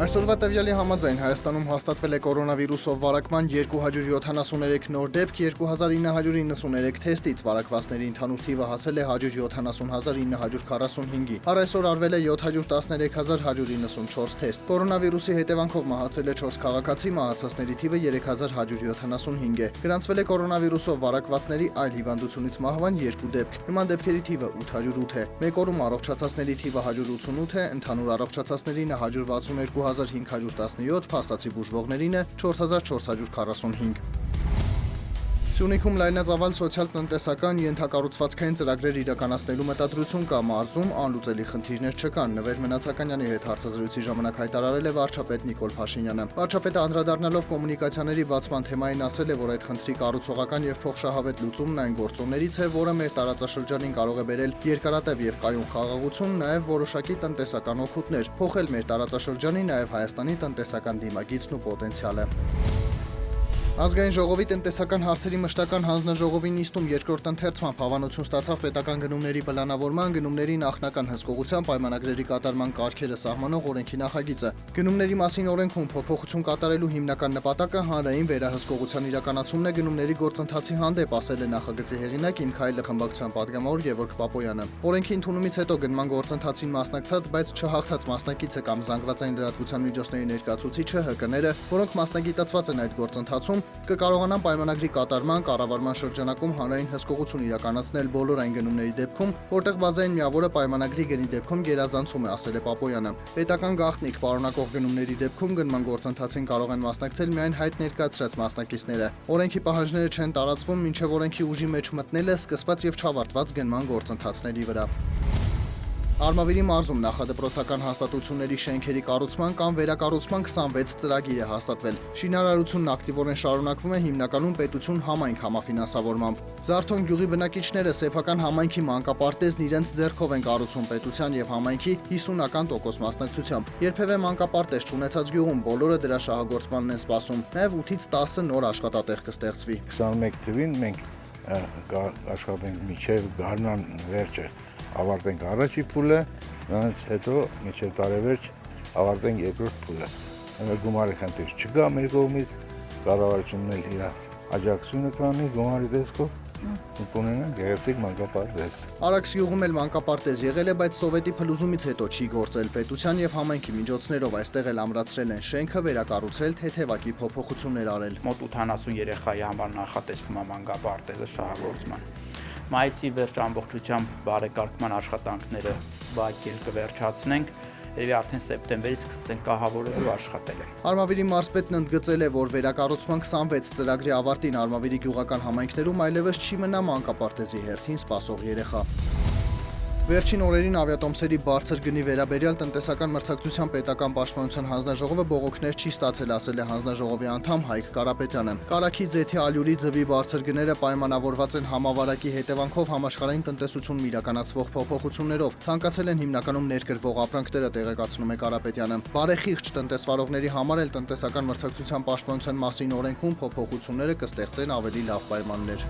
Այսօրվա տվյալի համաձայն Հայաստանում հաստատվել է կորոնավիրուսով վարակման 273 նոր դեպք, 2993 թեստից վարակվածների ընդհանուր թիվը հասել է 170,945-ի։ Առ այսօր արվել է 713,194 թեստ։ Կորոնավիրուսի հետևանքով մահացել է 4 քաղաքացի, մահացածների թիվը 3155 է։ Գրանցվել է կորոնավիրուսով վարակվածների այլ հիվանդությունից մահվան 2 դեպք։ Նման դեպքերի թիվը 808 է։ Մեկ օրում առողջացածների թիվը 188 է, ընդհանուր առողջացածներինը 162,517, փաստացի բուժվողներինը 4445։ Սյունիքում լայնածավալ սոցիալ-տնտեսական ենթակառուցվածքային ծրագրեր իրականացնելու մտադրություն կա մարզում, անլուծելի խնդիրներ չկան, Նվեր Մնացականյանի հետ հարցազրույցի ժամանակ հայտարարել է վարչապետ Նիկոլ Փաշինյանը։ Վարչապետը անդրադառնալով կոմունիկացիաների բացման թեմային ասել է, որ այդ խնդրի կառուցողական եւ փոխշահավետ լուծումն այն գործոններից է, որը մեր տարածաշրջանին կարող է բերել երկարատև եւ կայուն խաղաղություն, նաեւ որոշակի տնտեսական օգուտներ, փոխել մեր տարածաշրջանի, նաեւ Հայաստանի տնտեսական դիմագիծն ու պոտենցիալը։ Ազգային ժողովի տնտեսական հարցերի մշտական հանձնաժողովի նիստում երկրորդ ընթերցման հավանություն ստացավ պետական գնումների պլանավորման, գնումների նախնական հսկողության պայմանագրերի կատարման կարգերը սահմանող օրենքի նախագիծը։ Գնումների մասին օրենքում փոփոխություն կատարելու հիմնական նպատակը հանրային վերահսկողության իրականացումն է գնումների գործընթացի հանդեպ, ասել է նախագծի հեղինակ Իմ Քայլը խմբակցության պատգամավոր Գևորգ Պապոյանը։ Օրենքի ընդունումից հետո գնման գործընթացին մասնակցած, բայց չհաղթած մասնակիցը կամ զանգվածային լրատվության միջոցների ներկայացուցիչը ՀԿ-ները, որոնք մասնագիտացված են այդ գործընթացում, կկարողանան պայմանագրի կատարման, կառավարման շրջանակում հանրային հսկողություն իրականացնել բոլոր այն գնումների դեպքում, որտեղ բազային միավորը պայմանագրի գնի դեպքում գերազանցում է, ասել է Պապոյանը։ Պետական գաղտնիք պարունակող գնումների դեպքում գնման գործընթացին կարող են մասնակցել միայն հայտ ներկայացրած մասնակիցները։ Օրենքի պահանջները չեն տարածվում, մինչև օրենքի ուժի մեջ մտնելը սկսված եւ չավարտված գնման գործընթացների վրա։ Արմավիրի մարզում նախադպրոցական հաստատությունների շենքերի կառուցման կամ վերակառուցման 26 ծրագիր է հաստատվել։ Շինարարությունն ակտիվորեն շարունակվում է հիմնականում պետություն համայնք համաֆինանսավորմամբ։ Զարթոն գյուղի բնակիչները սեփական համայնքի մանկապարտեզն իրենց ձեռքով են կառուցում պետության եւ համայնքի 50% մասնակցությամբ։ Երբևէ մանկապարտեզ չունեցած գյուղում բոլորը դրա շահագործմանն են սպասում։ Նաեւ 8-ից 10 նոր աշխատատեղ կստեղծվի։ 21 թվին մենք աշխատենք միջև գարնան վերջը ավարտենք առաջի փուլը, նրանց հետո մինչև տարեվերջ ավարտենք երկրորդ փուլը։ Գումարի խնդիր չկա մեր կողմից, կառավարությունն էլ իր աջակցությունը կանի գումարի տեսքով, ունենանք գեղեցիկ մանկապարտեզ։ Արաքս գյուղում էլ մանկապարտեզ եղել է, բայց սովետի փլուզումից հետո չի գործել։ Պետության եւ համայնքի միջոցներով այստեղ էլ ամրացրել են շենքը, վերակառուցել, թեթևակի փոփոխություններ արել։ Մոտ 80 երեխայի համար նախատեսվում է մանկապարտեզը շահագործման։ Մայիսի վերջ ամբողջությամբ բարեկարգման աշխատանքները բակել կվերջացնենք, երևի արդեն սեպտեմբերից կսկսենք կահավորել ու աշխատել։ Արմավիրի մարզպետն ընդգծել է, որ վերակառուցման 26 ծրագրի ավարտին Արմավիրի գյուղական համայնքներում այլևս չի մնա մանկապարտեզի հերթին սպասող երեխա։ Վերջին օրերին ավիատոմսերի բարձր գնի վերաբերյալ տնտեսական մրցակցության պետական պաշտպանության հանձնաժողովը բողոքներ չի ստացել, ասել է հանձնաժողովի անդամ Հայկ Կարապետյանը։ Կարագի ձեթի ալյուրի ձվի բարձր գները պայմանավորված են համավարակի հետևանքով համաշխարհային տնտեսությունում իրականացվող փոփոխություններով, թանկացել են հիմնականում ներկրվող ապրանքները, տեղեկացնում է Կարապետյանը։ Բարեխիղճ տնտեսվարողների համար էլ տնտեսական մրցակցության պաշտպանության մասին օրենքում փոփոխությունները կստեղծեն ավելի լավ պայմաններ։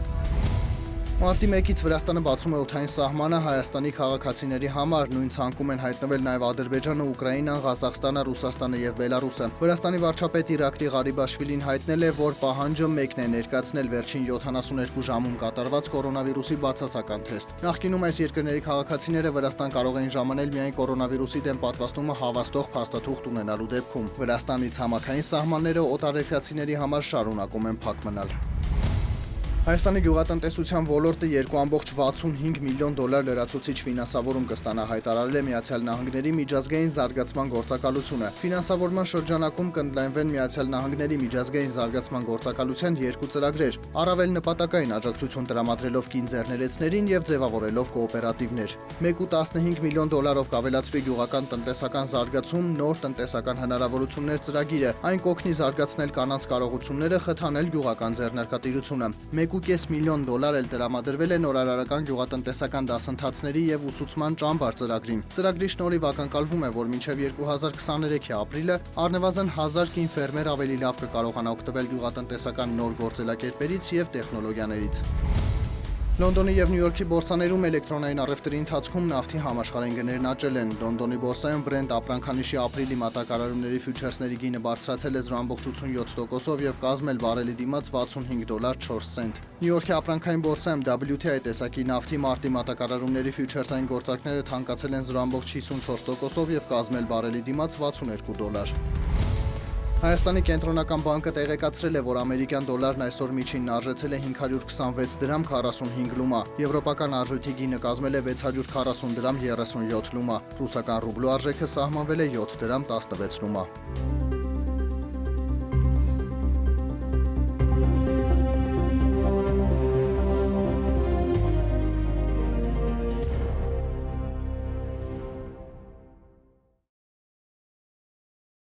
Մարտի 1-ից Վրաստանը բացում է օդային սահմանը Հայաստանի քաղաքացիների համար, նույն ցանկում են հայտնվել նաև Ադրբեջանը, Ուկրաինան, Ղազախստանը, Ռուսաստանը եւ Բելարուսը։ Վրաստանի վարչապետ Իրակլի Ղարիբաշվիլին հայտնել է, որ պահանջը մեկն է ներկայացնել վերջին 72 ժամում կատարված կորոնավիրուսի բացասական թեստ։ Նախկինում այս երկրների քաղաքացիները Վրաստան կարող էին ժամանել միայն կորոնավիրուսի դեմ պատվաստումը հավաստող փաստաթուղթ ունենալու դեպքում։ Վրաստանի ցամաքային սահմանները օտարերկրացիների համար շարունակում են փակ մնալ։ Հայաստանի գյուղատնտեսության ոլորտը 2,65 միլիոն դոլար լրացուցիչ ֆինանսավորում կստանա, հայտարարել է Միացյալ Նահանգների միջազգային զարգացման գործակալությունը։ Ֆինանսավորման շրջանակում կընդլայնվեն Միացյալ Նահանգների միջազգային զարգացման գործակալության 2 ծրագրեր, առավել նպատակային աջակցություն տրամադրելով կին ձեռներեցներին եւ ձևավորելով կոոպերատիվներ։ 1,15 միլիոն դոլարով կավելացվի գյուղական տնտեսական զարգացում, նոր տնտեսական հնարավորություններ ծրագիրը, այն կօգնի զարգացնել կանանց կարողությունները, խթանել գյուղական ձեռնարկատիրությունը։ 1,5 միլիոն դոլար էլ տրամադրվել է նորարարական գյուղատնտեսական դասընթացների եւ ուսուցման ճամբար ծրագրին։ Ծրագրի շնորհիվ ակնկալվում է, որ մինչև 2023 ապրիլը առնվազն 1000 կին ֆերմեր ավելի լավ կկարողանա օգտվել գյուղատնտեսական նոր գործելակերպերից եւ տեխնոլոգիաներից։ Լոնդոնի եւ Նյու Յորքի բորսաներում էլեկտրոնային առևտրի ընթացքում նավթի համաշխարհային գներն աճել են։ Լոնդոնի բորսայում Brent ապրանքանիշի ապրիլի մատակարարումների ֆյուչերսների գինը բարձրացել է 0.87%-ով եւ կազմել բարելի դիմաց $65.4 ցենտ։ Նյու Յորքի ապրանքային բորսայում WTI տեսակի նավթի մարտի մատակարարումների ֆյուչերսային գործարքները թանկացել են 0.54%-ով եւ կազմել բարելի դիմաց $62։ Հայաստանի կենտրոնական բանկը տեղեկացրել է, որ ամերիկյան դոլարն այսօր միջինն արժեցել է 526 դրամ 45 լումա, եվրոպական արժույթի գինը կազմել է 640 դրամ 37 լումա, ռուսական ռուբլու արժեքը սահմանվել է 7 դրամ 16 լումա։